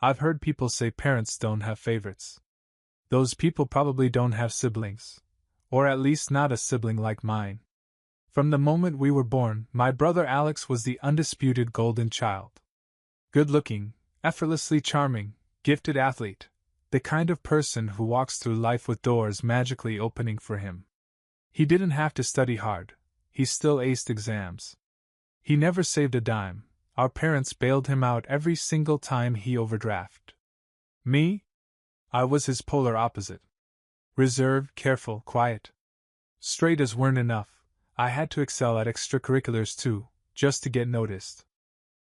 I've heard people say parents don't have favorites. Those people probably don't have siblings. Or at least not a sibling like mine. From the moment we were born, my brother Alex was the undisputed golden child. Good-looking, effortlessly charming, gifted athlete. The kind of person who walks through life with doors magically opening for him. He didn't have to study hard. He still aced exams. He never saved a dime. Our parents bailed him out every single time he overdrafted. Me? I was his polar opposite. Reserved, careful, quiet. Straight as weren't enough, I had to excel at extracurriculars too, just to get noticed.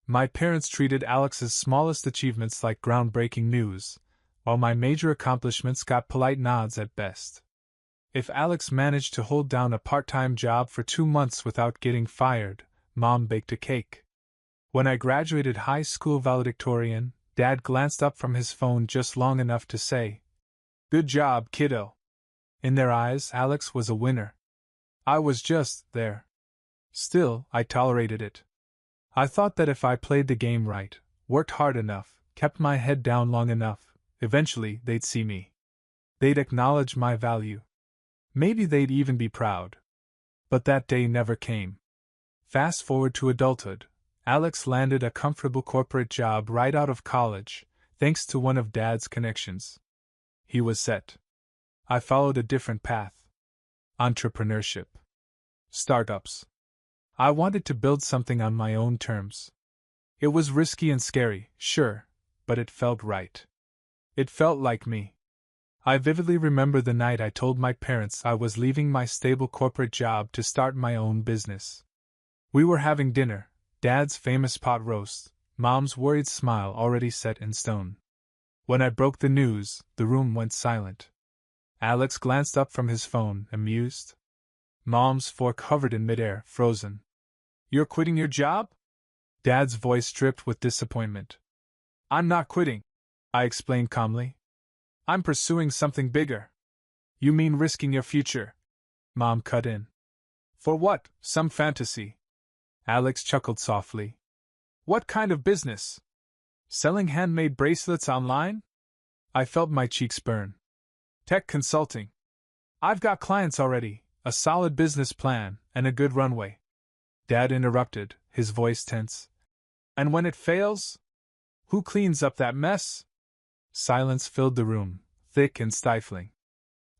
My parents treated Alex's smallest achievements like groundbreaking news, while my major accomplishments got polite nods at best. If Alex managed to hold down a part-time job for 2 months without getting fired, Mom baked a cake. When I graduated high school valedictorian, Dad glanced up from his phone just long enough to say, "Good job, kiddo." In their eyes, Alex was a winner. I was just there. Still, I tolerated it. I thought that if I played the game right, worked hard enough, kept my head down long enough, eventually they'd see me. They'd acknowledge my value. Maybe they'd even be proud. But that day never came. Fast forward to adulthood, Alex landed a comfortable corporate job right out of college, thanks to one of Dad's connections. He was set. I followed a different path. Entrepreneurship. Startups. I wanted to build something on my own terms. It was risky and scary, sure, but it felt right. It felt like me. I vividly remember the night I told my parents I was leaving my stable corporate job to start my own business. We were having dinner, Dad's famous pot roast, Mom's worried smile already set in stone. When I broke the news, the room went silent. Alex glanced up from his phone, amused. Mom's fork hovered in midair, frozen. "You're quitting your job?" Dad's voice dripped with disappointment. "I'm not quitting," I explained calmly. "I'm pursuing something bigger." "You mean risking your future?" Mom cut in. "For what? Some fantasy?" Alex chuckled softly. "What kind of business? Selling handmade bracelets online?" I felt my cheeks burn. "Tech consulting. I've got clients already, a solid business plan, and a good runway." Dad interrupted, his voice tense. "And when it fails? Who cleans up that mess?" Silence filled the room, thick and stifling.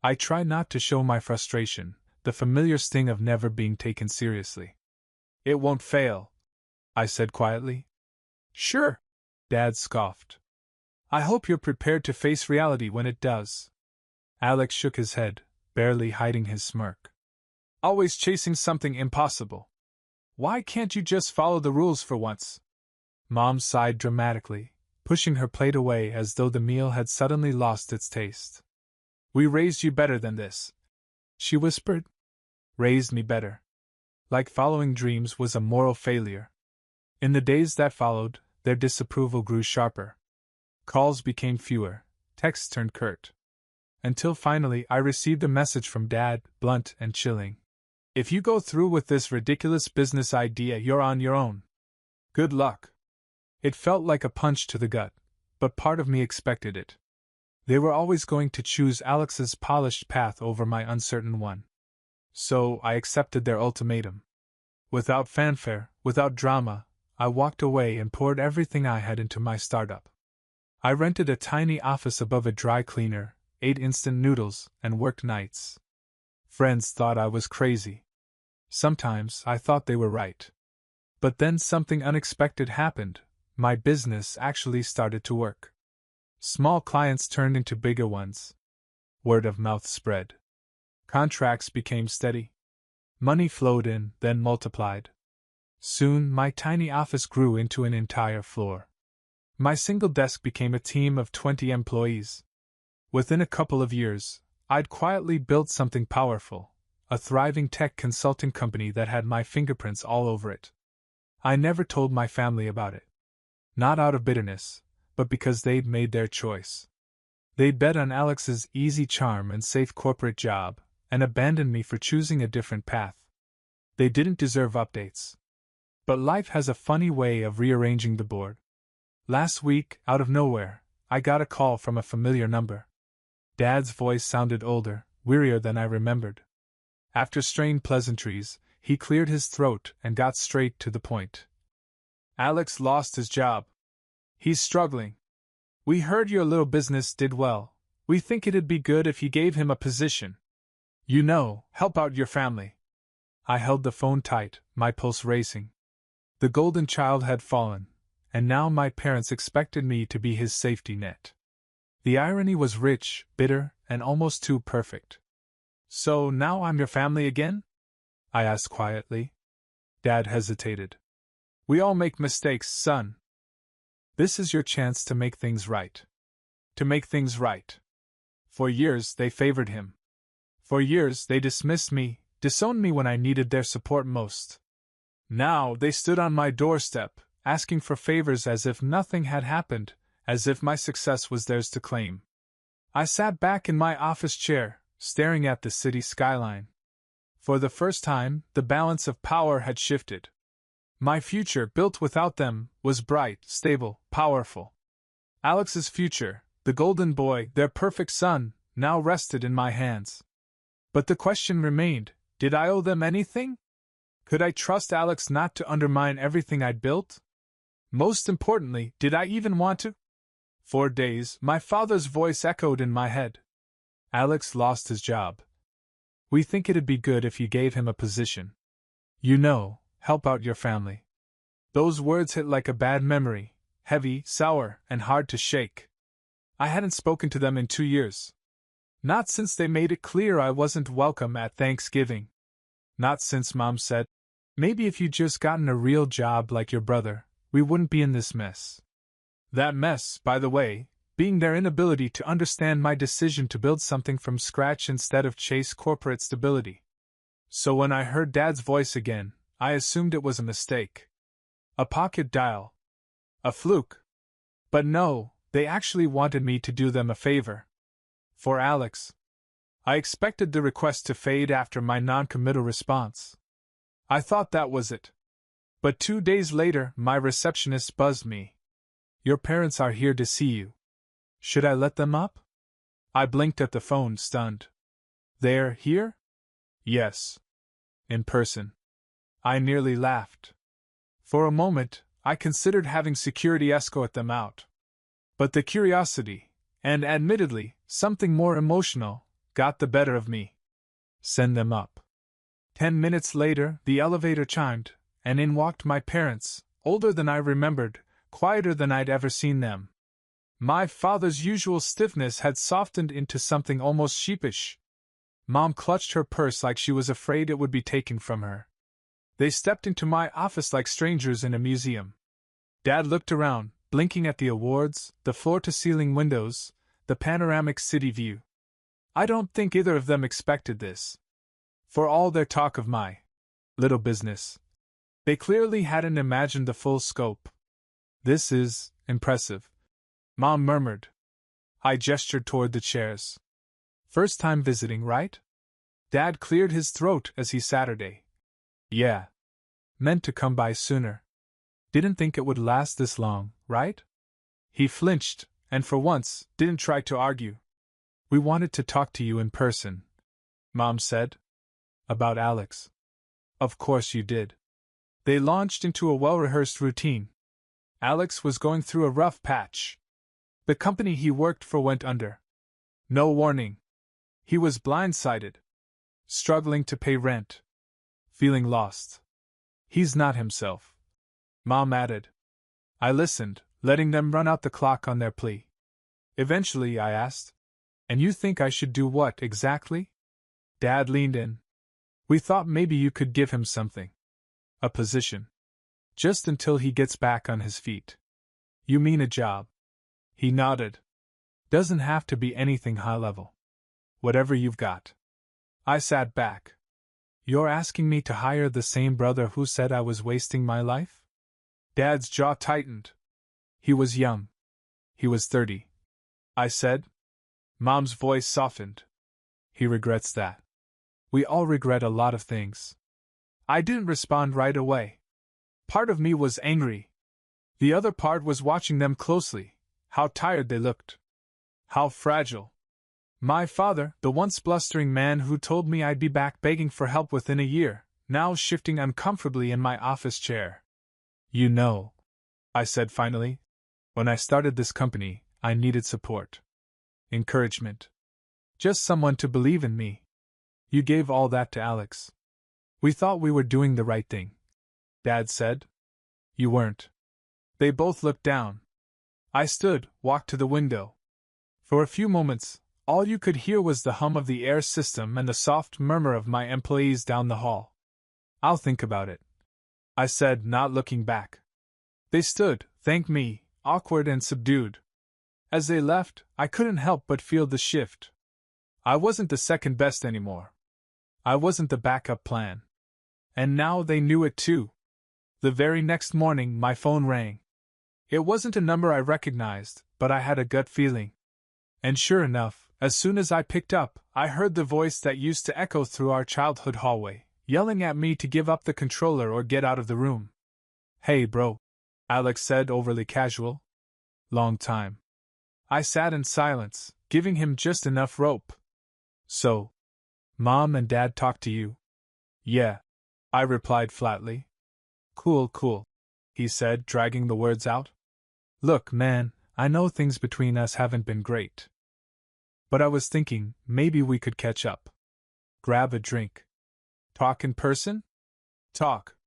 I tried not to show my frustration, the familiar sting of never being taken seriously. "It won't fail," I said quietly. "Sure," Dad scoffed. "I hope you're prepared to face reality when it does." Alex shook his head, barely hiding his smirk. "Always chasing something impossible. Why can't you just follow the rules for once?" Mom sighed dramatically, pushing her plate away as though the meal had suddenly lost its taste. "We raised you better than this," she whispered. "Raised me better." Like following dreams was a moral failure. In the days that followed, their disapproval grew sharper. Calls became fewer, texts turned curt. Until finally I received a message from Dad, blunt and chilling. "If you go through with this ridiculous business idea, you're on your own. Good luck." It felt like a punch to the gut, but part of me expected it. They were always going to choose Alex's polished path over my uncertain one. So I accepted their ultimatum. Without fanfare, without drama, I walked away and poured everything I had into my startup. I rented a tiny office above a dry cleaner, ate instant noodles, and worked nights. Friends thought I was crazy. Sometimes I thought they were right. But then something unexpected happened. My business actually started to work. Small clients turned into bigger ones. Word of mouth spread. Contracts became steady. Money flowed in, then multiplied. Soon my tiny office grew into an entire floor. My single desk became a team of 20 employees. Within a couple of years, I'd quietly built something powerful, a thriving tech consulting company that had my fingerprints all over it. I never told my family about it. Not out of bitterness, but because they'd made their choice. They'd bet on Alex's easy charm and safe corporate job, and abandoned me for choosing a different path. They didn't deserve updates. But life has a funny way of rearranging the board. Last week, out of nowhere, I got a call from a familiar number. Dad's voice sounded older, wearier than I remembered. After strained pleasantries, he cleared his throat and got straight to the point. Alex lost his job. He's struggling. We heard your little business did well. We think it'd be good if you gave him a position. You know, help out your family. I held the phone tight, my pulse racing. The golden child had fallen, and now my parents expected me to be his safety net. The irony was rich, bitter, and almost too perfect. So now I'm your family again? I asked quietly. Dad hesitated. We all make mistakes, son. This is your chance to make things right. To make things right. For years they favored him. For years they dismissed me, disowned me when I needed their support most. Now they stood on my doorstep, asking for favors as if nothing had happened, as if my success was theirs to claim. I sat back in my office chair, staring at the city skyline. For the first time, the balance of power had shifted. My future, built without them, was bright, stable, powerful. Alex's future, the golden boy, their perfect son, now rested in my hands. But the question remained, did I owe them anything? Could I trust Alex not to undermine everything I'd built? Most importantly, did I even want to? For days, my father's voice echoed in my head. Alex lost his job. We think it'd be good if you gave him a position. You know, help out your family. Those words hit like a bad memory, heavy, sour, and hard to shake. I hadn't spoken to them in 2 years. Not since they made it clear I wasn't welcome at Thanksgiving. Not since Mom said, maybe if you'd just gotten a real job like your brother, we wouldn't be in this mess. That mess, by the way, being their inability to understand my decision to build something from scratch instead of chase corporate stability. So when I heard Dad's voice again, I assumed it was a mistake. A pocket dial. A fluke. But no, they actually wanted me to do them a favor. For Alex. I expected the request to fade after my non-committal response. I thought that was it. But 2 days later, my receptionist buzzed me. Your parents are here to see you. Should I let them up? I blinked at the phone, stunned. They're here? Yes. In person. I nearly laughed. For a moment, I considered having security escort them out. But the curiosity, and admittedly, something more emotional, got the better of me. Send them up. 10 minutes later, the elevator chimed, and in walked my parents, older than I remembered, quieter than I'd ever seen them. My father's usual stiffness had softened into something almost sheepish. Mom clutched her purse like she was afraid it would be taken from her. They stepped into my office like strangers in a museum. Dad looked around, blinking at the awards, the floor-to-ceiling windows, the panoramic city view. I don't think either of them expected this. For all their talk of my little business, they clearly hadn't imagined the full scope. This is impressive, Mom murmured. I gestured toward the chairs. First time visiting, right? Dad cleared his throat as he Saturday. Yeah. Meant to come by sooner. Didn't think it would last this long, right? He flinched, and for once, didn't try to argue. We wanted to talk to you in person, Mom said. About Alex. Of course you did. They launched into a well-rehearsed routine. Alex was going through a rough patch. The company he worked for went under. No warning. He was blindsided. Struggling to pay rent. Feeling lost. He's not himself. Mom added. I listened, letting them run out the clock on their plea. Eventually I asked, and you think I should do what exactly? Dad leaned in. We thought maybe you could give him something. A position. Just until he gets back on his feet. You mean a job? He nodded. Doesn't have to be anything high level. Whatever you've got. I sat back. You're asking me to hire the same brother who said I was wasting my life? Dad's jaw tightened. He was young. He was 30. I said. Mom's voice softened. He regrets that. We all regret a lot of things. I didn't respond right away. Part of me was angry. The other part was watching them closely. How tired they looked. How fragile. My father, the once blustering man who told me I'd be back begging for help within a year, now shifting uncomfortably in my office chair. You know, I said finally, when I started this company, I needed support. Encouragement. Just someone to believe in me. You gave all that to Alex. We thought we were doing the right thing, Dad said. You weren't. They both looked down. I stood, walked to the window. For a few moments, all you could hear was the hum of the air system and the soft murmur of my employees down the hall. I'll think about it, I said, not looking back. They stood, thanked me, awkward and subdued. As they left, I couldn't help but feel the shift. I wasn't the second best anymore. I wasn't the backup plan. And now they knew it too. The very next morning, my phone rang. It wasn't a number I recognized, but I had a gut feeling. And sure enough, as soon as I picked up, I heard the voice that used to echo through our childhood hallway, yelling at me to give up the controller or get out of the room. Hey bro, Alex said, overly casual. Long time. I sat in silence, giving him just enough rope. So, Mom and Dad talked to you? Yeah, I replied flatly. Cool, he said, dragging the words out. Look, man, I know things between us haven't been great. But I was thinking, maybe we could catch up. Grab a drink. Talk in person? Talk.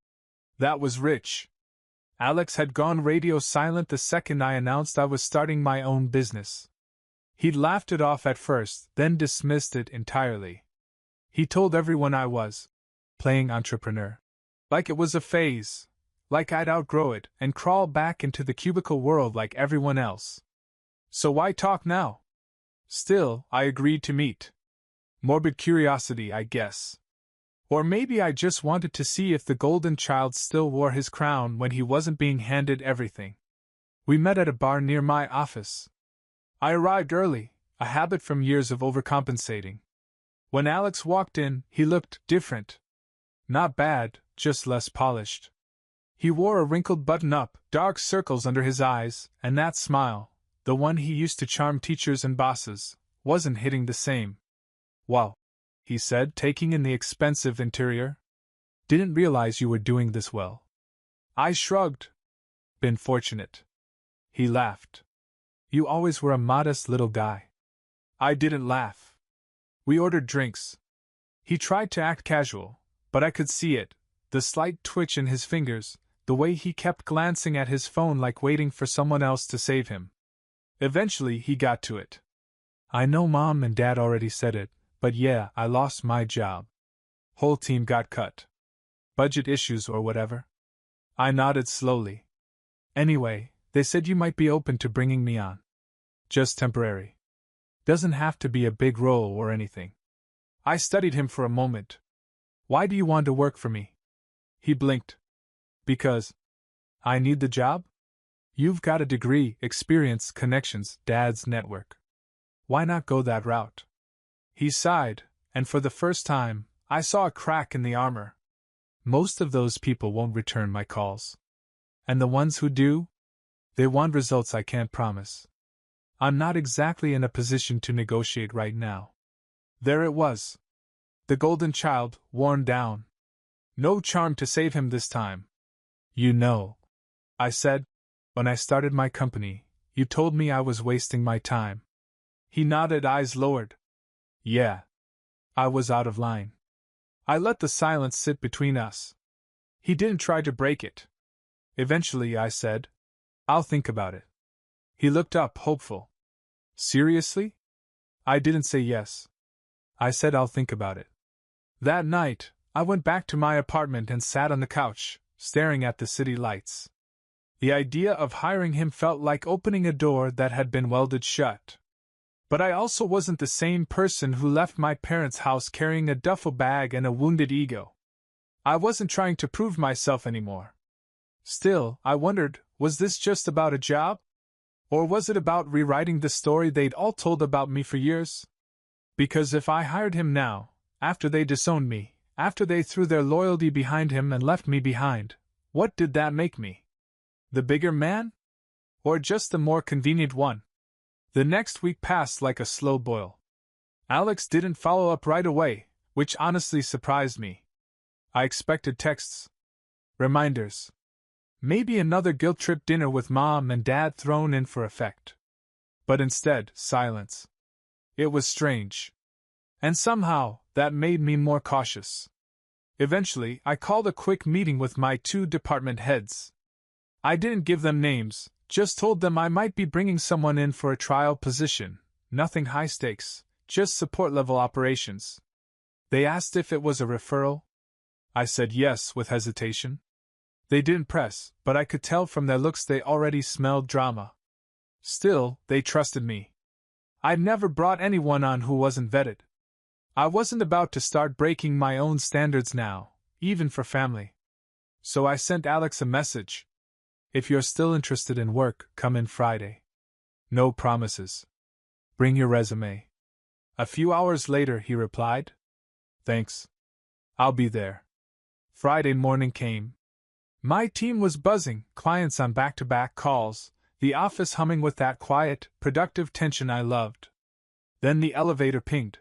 That was rich. Alex had gone radio silent the second I announced I was starting my own business. He'd laughed it off at first, then dismissed it entirely. He told everyone I was playing entrepreneur. Like it was a phase. Like I'd outgrow it and crawl back into the cubicle world like everyone else. So why talk now? Still, I agreed to meet. Morbid curiosity, I guess. Or maybe I just wanted to see if the golden child still wore his crown when he wasn't being handed everything. We met at a bar near my office. I arrived early, a habit from years of overcompensating. When Alex walked in, he looked different. Not bad, just less polished. He wore a wrinkled button-up, dark circles under his eyes, and that smile, the one he used to charm teachers and bosses, wasn't hitting the same. Wow, he said, taking in the expensive interior. Didn't realize you were doing this well. I shrugged. Been fortunate. He laughed. You always were a modest little guy. I didn't laugh. We ordered drinks. He tried to act casual, but I could see it, the slight twitch in his fingers, the way he kept glancing at his phone like waiting for someone else to save him. Eventually he got to it. I know Mom and Dad already said it, but yeah, I lost my job. Whole team got cut. Budget issues or whatever. I nodded slowly. Anyway, they said you might be open to bringing me on. Just temporary. Doesn't have to be a big role or anything. I studied him for a moment. Why do you want to work for me? He blinked. Because I need the job? You've got a degree, experience, connections, Dad's network. Why not go that route? He sighed, and for the first time, I saw a crack in the armor. Most of those people won't return my calls. And the ones who do? They want results I can't promise. I'm not exactly in a position to negotiate right now. There it was. The golden child, worn down. No charm to save him this time. You know, I said, when I started my company, you told me I was wasting my time. He nodded, eyes lowered. Yeah. I was out of line. I let the silence sit between us. He didn't try to break it. Eventually I said, I'll think about it. He looked up, hopeful. Seriously? I didn't say yes. I said I'll think about it. That night, I went back to my apartment and sat on the couch, staring at the city lights. The idea of hiring him felt like opening a door that had been welded shut. But I also wasn't the same person who left my parents' house carrying a duffel bag and a wounded ego. I wasn't trying to prove myself anymore. Still, I wondered, was this just about a job? Or was it about rewriting the story they'd all told about me for years? Because if I hired him now, after they disowned me, after they threw their loyalty behind him and left me behind, what did that make me? The bigger man? Or just the more convenient one? The next week passed like a slow boil. Alex didn't follow up right away, which honestly surprised me. I expected texts, reminders, maybe another guilt trip dinner with mom and dad thrown in for effect. But instead, silence. It was strange. And somehow, that made me more cautious. Eventually, I called a quick meeting with my 2 department heads. I didn't give them names, just told them I might be bringing someone in for a trial position, nothing high stakes, just support-level operations. They asked if it was a referral. I said yes with hesitation. They didn't press, but I could tell from their looks they already smelled drama. Still, they trusted me. I'd never brought anyone on who wasn't vetted. I wasn't about to start breaking my own standards now, even for family. So I sent Alex a message. If you're still interested in work, come in Friday. No promises. Bring your resume. A few hours later, he replied. Thanks. I'll be there. Friday morning came. My team was buzzing, clients on back-to-back calls, the office humming with that quiet, productive tension I loved. Then the elevator pinged.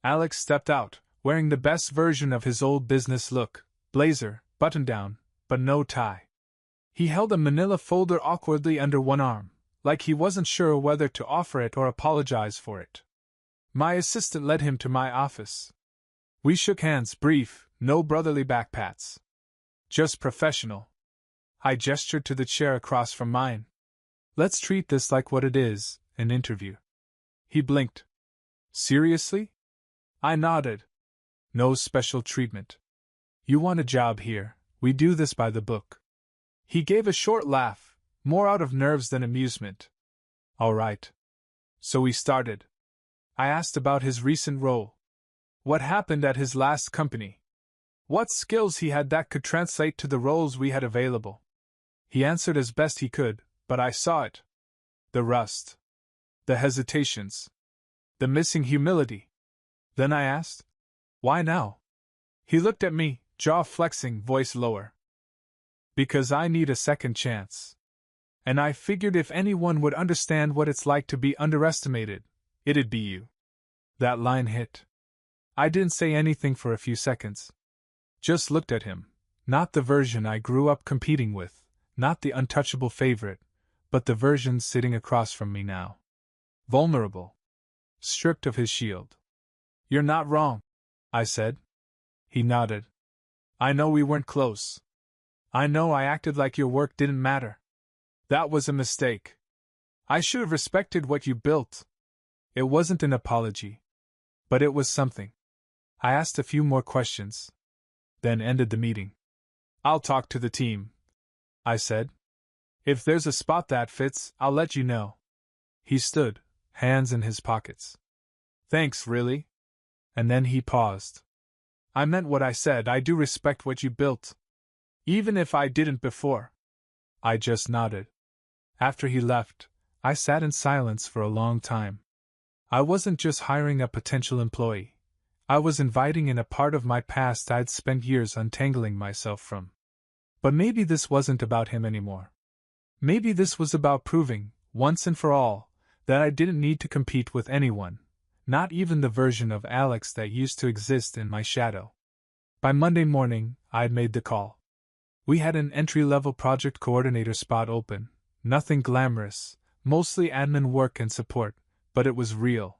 Alex stepped out, wearing the best version of his old business look, blazer, button-down, but no tie. He held a manila folder awkwardly under one arm, like he wasn't sure whether to offer it or apologize for it. My assistant led him to my office. We shook hands, brief, no brotherly backpats. Just professional. I gestured to the chair across from mine. Let's treat this like what it is, an interview. He blinked. Seriously? I nodded. No special treatment. You want a job here, we do this by the book. He gave a short laugh, more out of nerves than amusement. All right. So we started. I asked about his recent role. What happened at his last company? What skills he had that could translate to the roles we had available. He answered as best he could, but I saw it. The rust. The hesitations. The missing humility. Then I asked, why now? He looked at me, jaw flexing, voice lower. Because I need a second chance. And I figured if anyone would understand what it's like to be underestimated, it'd be you. That line hit. I didn't say anything for a few seconds. Just looked at him, not the version I grew up competing with, not the untouchable favorite, but the version sitting across from me now. Vulnerable. Stripped of his shield. You're not wrong, I said. He nodded. I know we weren't close. I know I acted like your work didn't matter. That was a mistake. I should have respected what you built. It wasn't an apology. But it was something. I asked a few more questions. Then ended the meeting. I'll talk to the team, I said. If there's a spot that fits, I'll let you know. He stood, hands in his pockets. Thanks, really? And then he paused. I meant what I said. I do respect what you built. Even if I didn't before. I just nodded. After he left, I sat in silence for a long time. I wasn't just hiring a potential employee. I was inviting in a part of my past I'd spent years untangling myself from. But maybe this wasn't about him anymore. Maybe this was about proving, once and for all, that I didn't need to compete with anyone, not even the version of Alex that used to exist in my shadow. By Monday morning, I'd made the call. We had an entry-level project coordinator spot open, nothing glamorous, mostly admin work and support, but it was real.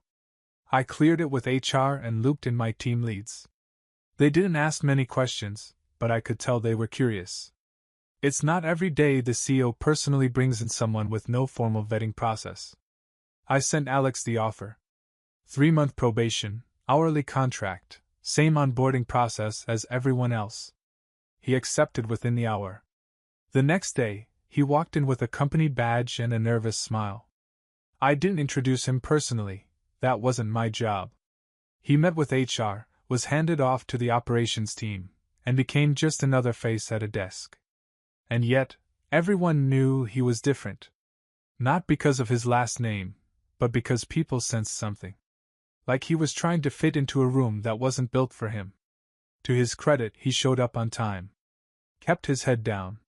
I cleared it with HR and looped in my team leads. They didn't ask many questions, but I could tell they were curious. It's not every day the CEO personally brings in someone with no formal vetting process. I sent Alex the offer. 3-month probation, hourly contract, same onboarding process as everyone else. He accepted within the hour. The next day, he walked in with a company badge and a nervous smile. I didn't introduce him personally. That wasn't my job. He met with HR, was handed off to the operations team, and became just another face at a desk. And yet, everyone knew he was different. Not because of his last name, but because people sensed something. Like he was trying to fit into a room that wasn't built for him. To his credit, he showed up on time. Kept his head down.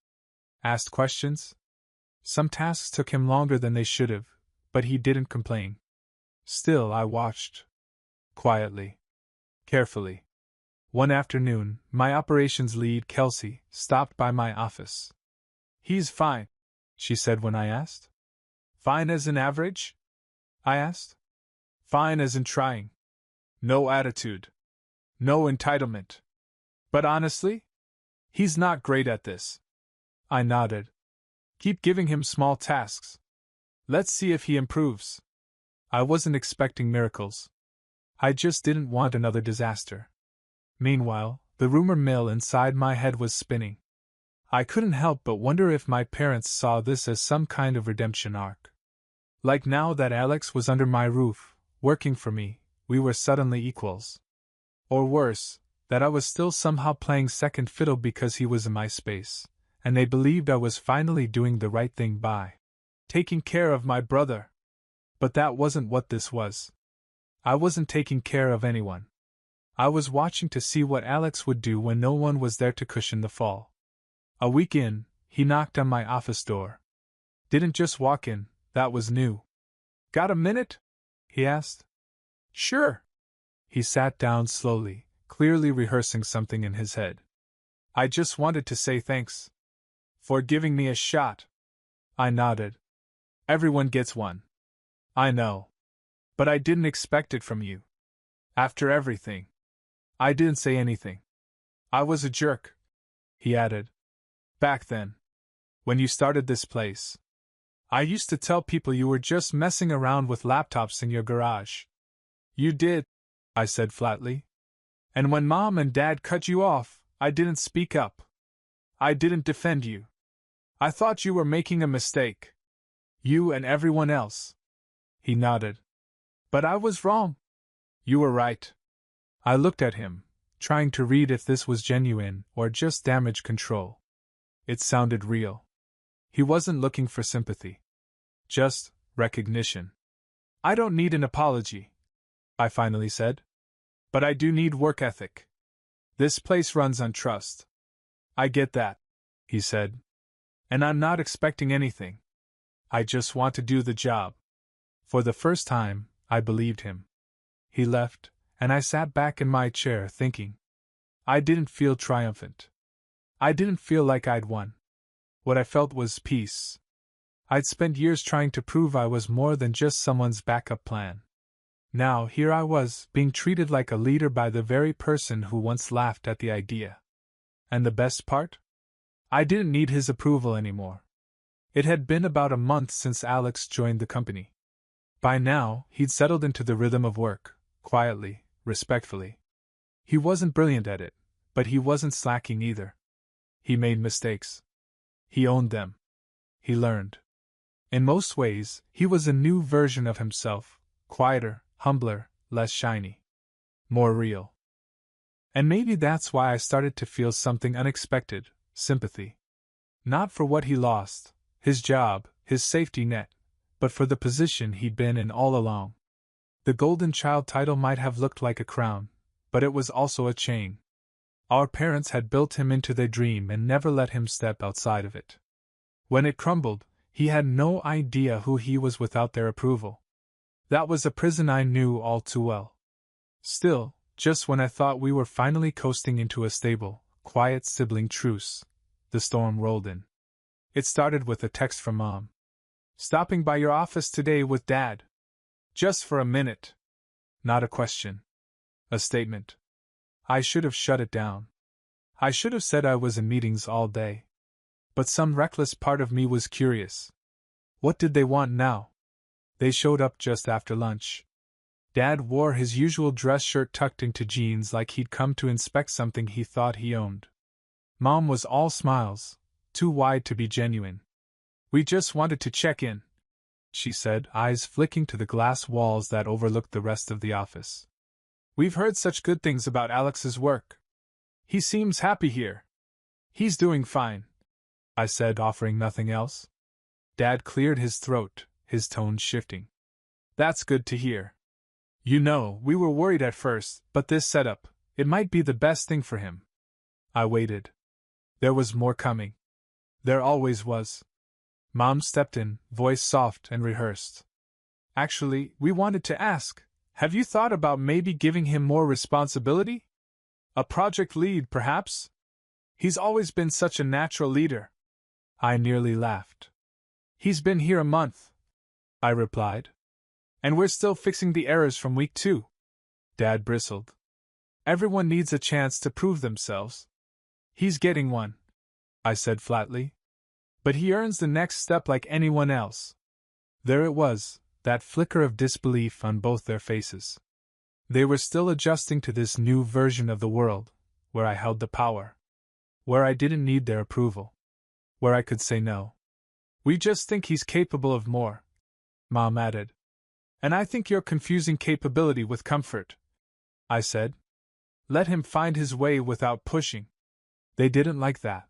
Asked questions. Some tasks took him longer than they should have, but he didn't complain. Still, I watched. Quietly. Carefully. One afternoon, my operations lead, Kelsey, stopped by my office. "He's fine," she said when I asked. "Fine as in average?" I asked. "Fine as in trying. No attitude. No entitlement. But honestly, he's not great at this." I nodded. "Keep giving him small tasks. Let's see if he improves." I wasn't expecting miracles. I just didn't want another disaster. Meanwhile, the rumor mill inside my head was spinning. I couldn't help but wonder if my parents saw this as some kind of redemption arc. Like now that Alex was under my roof, working for me, we were suddenly equals. Or worse, that I was still somehow playing second fiddle because he was in my space, and they believed I was finally doing the right thing by taking care of my brother. But that wasn't what this was. I wasn't taking care of anyone. I was watching to see what Alex would do when no one was there to cushion the fall. A week in, he knocked on my office door. Didn't just walk in, that was new. "Got a minute?" he asked. "Sure." He sat down slowly, clearly rehearsing something in his head. "I just wanted to say thanks for giving me a shot." I nodded. "Everyone gets one. I know. But I didn't expect it from you. After everything." I didn't say anything. "I was a jerk," he added. "Back then. When you started this place. I used to tell people you were just messing around with laptops in your garage." "You did," I said flatly. "And when Mom and Dad cut you off, I didn't speak up. I didn't defend you. I thought you were making a mistake. You and everyone else." He nodded. "But I was wrong." "You were right." I looked at him, trying to read if this was genuine or just damage control. It sounded real. He wasn't looking for sympathy. Just recognition. "I don't need an apology," I finally said. "But I do need work ethic. This place runs on trust." "I get that," he said. "And I'm not expecting anything. I just want to do the job." For the first time, I believed him. He left, and I sat back in my chair thinking. I didn't feel triumphant. I didn't feel like I'd won. What I felt was peace. I'd spent years trying to prove I was more than just someone's backup plan. Now here I was, being treated like a leader by the very person who once laughed at the idea. And the best part? I didn't need his approval anymore. It had been about a month since Alex joined the company. By now, he'd settled into the rhythm of work, quietly, respectfully. He wasn't brilliant at it, but he wasn't slacking either. He made mistakes. He owned them. He learned. In most ways, he was a new version of himself, quieter, humbler, less shiny. More real. And maybe that's why I started to feel something unexpected, sympathy. Not for what he lost, his job, his safety net, but for the position he'd been in all along. The golden child title might have looked like a crown, but it was also a chain. Our parents had built him into their dream and never let him step outside of it. When it crumbled, he had no idea who he was without their approval. That was a prison I knew all too well. Still, just when I thought we were finally coasting into a stable, quiet sibling truce, the storm rolled in. It started with a text from Mom. "Stopping by your office today with Dad. Just for a minute." Not a question. A statement. I should have shut it down. I should have said I was in meetings all day. But some reckless part of me was curious. What did they want now? They showed up just after lunch. Dad wore his usual dress shirt tucked into jeans like he'd come to inspect something he thought he owned. Mom was all smiles, too wide to be genuine. "We just wanted to check in," she said, eyes flicking to the glass walls that overlooked the rest of the office. "We've heard such good things about Alex's work. He seems happy here." "He's doing fine," I said, offering nothing else. Dad cleared his throat, his tone shifting. "That's good to hear. You know, we were worried at first, but this setup, it might be the best thing for him." I waited. There was more coming. There always was. Mom stepped in, voice soft and rehearsed. Actually, we wanted to ask, have you thought about maybe giving him more responsibility? A project lead, perhaps? He's always been such a natural leader. I nearly laughed. He's been here a month, I replied. And we're still fixing the errors from week 2. Dad bristled. Everyone needs a chance to prove themselves. He's getting one, I said flatly. But he earns the next step like anyone else. There it was, that flicker of disbelief on both their faces. They were still adjusting to this new version of the world, where I held the power. Where I didn't need their approval. Where I could say no. We just think he's capable of more, Mom added. And I think you're confusing capability with comfort, I said. Let him find his way without pushing. They didn't like that.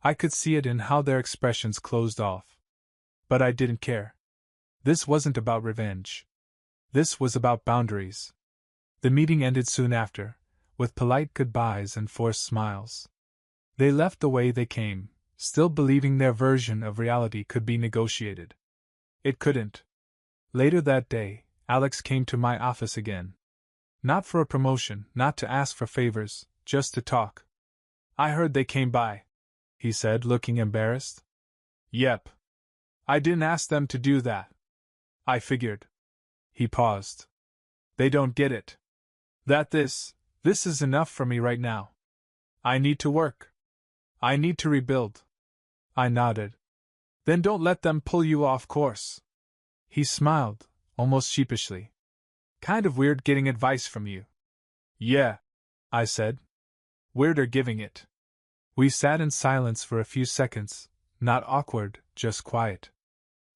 I could see it in how their expressions closed off. But I didn't care. This wasn't about revenge. This was about boundaries. The meeting ended soon after, with polite goodbyes and forced smiles. They left the way they came, still believing their version of reality could be negotiated. It couldn't. Later that day, Alex came to my office again. Not for a promotion, not to ask for favors, just to talk. I heard they came by, he said, looking embarrassed. Yep. I didn't ask them to do that. I figured. He paused. They don't get it. That this is enough for me right now. I need to work. I need to rebuild. I nodded. Then don't let them pull you off course. He smiled, almost sheepishly. Kind of weird getting advice from you. Yeah, I said. Weirder giving it. We sat in silence for a few seconds, not awkward, just quiet.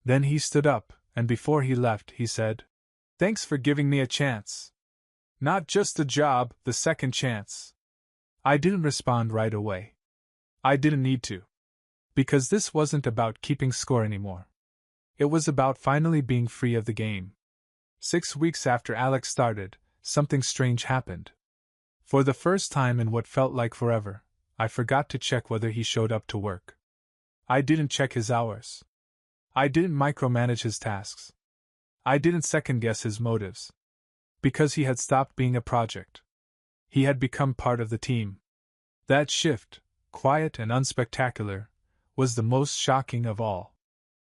Then he stood up, and before he left, he said, Thanks for giving me a chance. Not just a job, the second chance. I didn't respond right away. I didn't need to. Because this wasn't about keeping score anymore. It was about finally being free of the game. 6 weeks after Alex started, something strange happened. For the first time in what felt like forever, I forgot to check whether he showed up to work. I didn't check his hours. I didn't micromanage his tasks. I didn't second-guess his motives. Because he had stopped being a project. He had become part of the team. That shift, quiet and unspectacular, was the most shocking of all.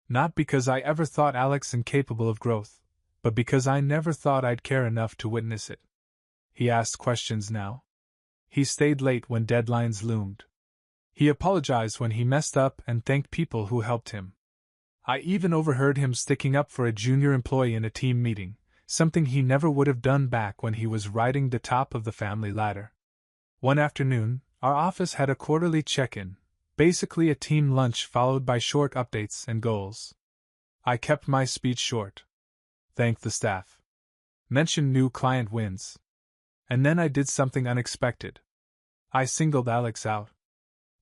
Not because I ever thought Alex incapable of growth, but because I never thought I'd care enough to witness it. He asked questions now. He stayed late when deadlines loomed. He apologized when he messed up and thanked people who helped him. I even overheard him sticking up for a junior employee in a team meeting, something he never would have done back when he was riding the top of the family ladder. One afternoon, our office had a quarterly check-in, basically a team lunch followed by short updates and goals. I kept my speech short. Thanked the staff. Mentioned new client wins. And then I did something unexpected. I singled Alex out.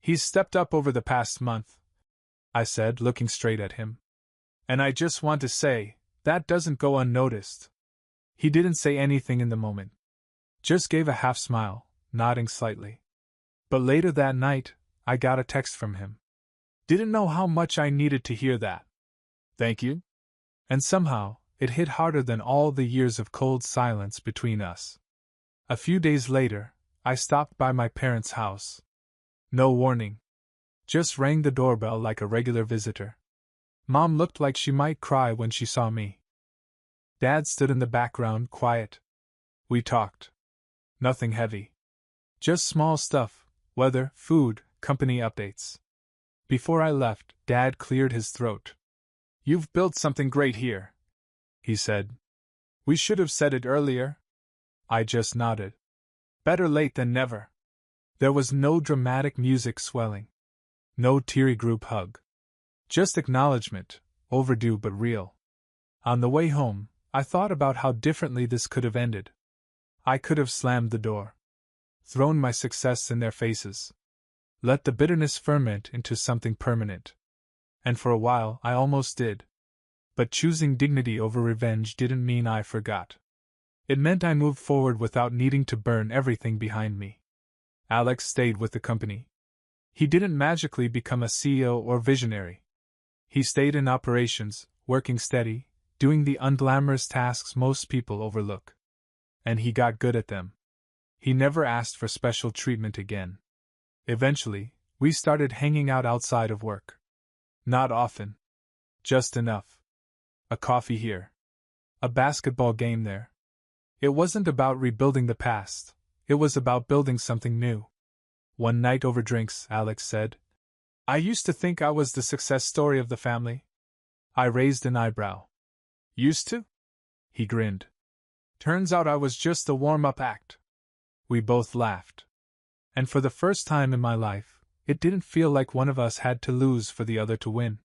He's stepped up over the past month, I said, looking straight at him. And I just want to say, that doesn't go unnoticed. He didn't say anything in the moment. Just gave a half smile, nodding slightly. But later that night, I got a text from him. Didn't know how much I needed to hear that. Thank you? And somehow, it hit harder than all the years of cold silence between us. A few days later, I stopped by my parents' house. No warning. Just rang the doorbell like a regular visitor. Mom looked like she might cry when she saw me. Dad stood in the background, quiet. We talked. Nothing heavy. Just small stuff, weather, food, company updates. Before I left, Dad cleared his throat. You've built something great here, he said. We should have said it earlier. I just nodded. Better late than never. There was no dramatic music swelling. No teary group hug. Just acknowledgement, overdue but real. On the way home, I thought about how differently this could have ended. I could have slammed the door. Thrown my success in their faces. Let the bitterness ferment into something permanent. And for a while, I almost did. But choosing dignity over revenge didn't mean I forgot. It meant I moved forward without needing to burn everything behind me. Alex stayed with the company. He didn't magically become a CEO or visionary. He stayed in operations, working steady, doing the unglamorous tasks most people overlook. And he got good at them. He never asked for special treatment again. Eventually, we started hanging out outside of work. Not often. Just enough. A coffee here. A basketball game there. It wasn't about rebuilding the past, it was about building something new. One night over drinks, Alex said, "I used to think I was the success story of the family." I raised an eyebrow. "Used to?" He grinned. "Turns out I was just a warm-up act." We both laughed. And for the first time in my life, it didn't feel like one of us had to lose for the other to win.